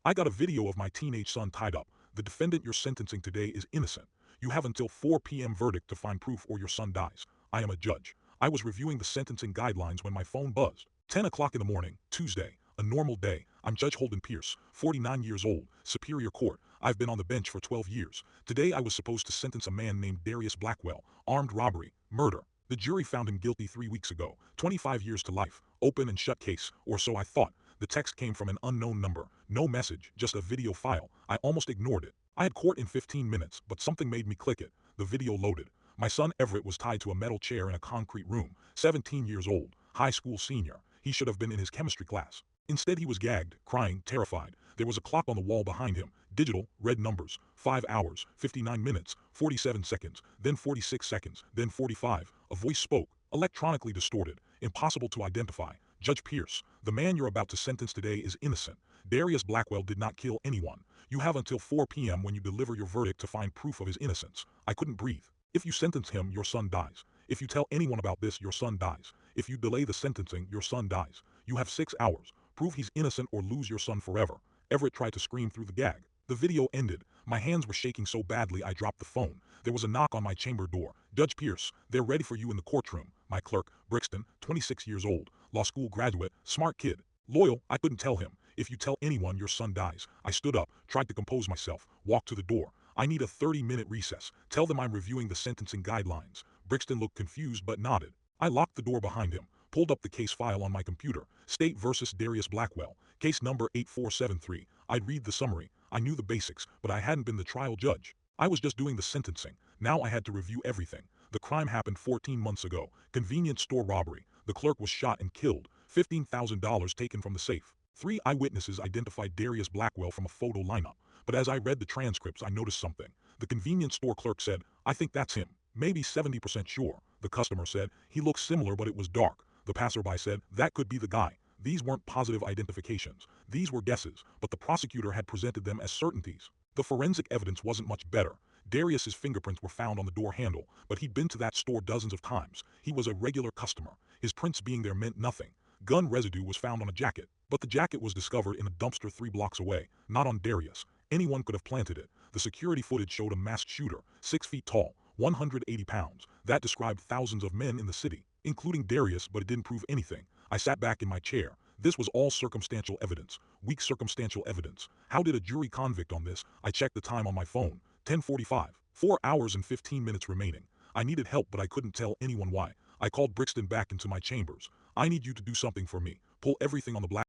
I got a video of my teenage son tied up. The defendant you're sentencing today is innocent. You have until 4 p.m. verdict to find proof or your son dies. I am a judge. I was reviewing the sentencing guidelines when my phone buzzed. 10 o'clock in the morning, Tuesday. A normal day. I'm Judge Holden Pierce, 49 years old, Superior Court. I've been on the bench for 12 years. Today I was supposed to sentence a man named Darius Blackwell, armed robbery, murder. The jury found him guilty 3 weeks ago, 25 years to life, open and shut case, or so I thought. The text came from an unknown number. No message, just a video file. I almost ignored it. I had court in 15 minutes, but something made me click it. The video loaded. My son Everett was tied to a metal chair in a concrete room, 17 years old, high school senior. He should have been in his chemistry class. Instead he was gagged, crying, terrified. There was a clock on the wall behind him, digital, red numbers, 5 hours, 59 minutes, 47 seconds, then 46 seconds, then 45. A voice spoke, electronically distorted, impossible to identify. Judge Pierce, the man you're about to sentence today is innocent. Darius Blackwell did not kill anyone. You have until 4 p.m. when you deliver your verdict to find proof of his innocence. I couldn't breathe. If you sentence him, your son dies. If you tell anyone about this, your son dies. If you delay the sentencing, your son dies. You have 6 hours. Prove he's innocent or lose your son forever. Everett tried to scream through the gag. The video ended. My hands were shaking so badly I dropped the phone. There was a knock on my chamber door. Judge Pierce, they're ready for you in the courtroom. My clerk, Brixton, 26 years old, law school graduate, smart kid. Loyal, I couldn't tell him. If you tell anyone, your son dies. I stood up, tried to compose myself, walked to the door. I need a 30-minute recess. Tell them I'm reviewing the sentencing guidelines. Brixton looked confused but nodded. I locked the door behind him, pulled up the case file on my computer. State versus Darius Blackwell, case number 8473. I'd read the summary. I knew the basics, but I hadn't been the trial judge. I was just doing the sentencing. Now I had to review everything. The crime happened 14 months ago. Convenience store robbery. The clerk was shot and killed. $15,000 taken from the safe. 3 eyewitnesses identified Darius Blackwell from a photo lineup. But as I read the transcripts, I noticed something. The convenience store clerk said, I think that's him. Maybe 70% sure. The customer said, he looks similar but it was dark. The passerby said, that could be the guy. These weren't positive identifications. These were guesses, but the prosecutor had presented them as certainties. The forensic evidence wasn't much better. Darius's fingerprints were found on the door handle, but he'd been to that store dozens of times. He was a regular customer. His prints being there meant nothing. Gun residue was found on a jacket, but the jacket was discovered in a dumpster 3 blocks away, not on Darius. Anyone could have planted it. The security footage showed a masked shooter, 6 feet tall, 180 pounds. That described thousands of men in the city, including Darius, but it didn't prove anything. I sat back in my chair. This was all circumstantial evidence. Weak circumstantial evidence. How did a jury convict on this? I checked the time on my phone. 10:45. 4 hours and 15 minutes remaining. I needed help but I couldn't tell anyone why. I called Brixton back into my chambers. I need you to do something for me. Pull everything on the black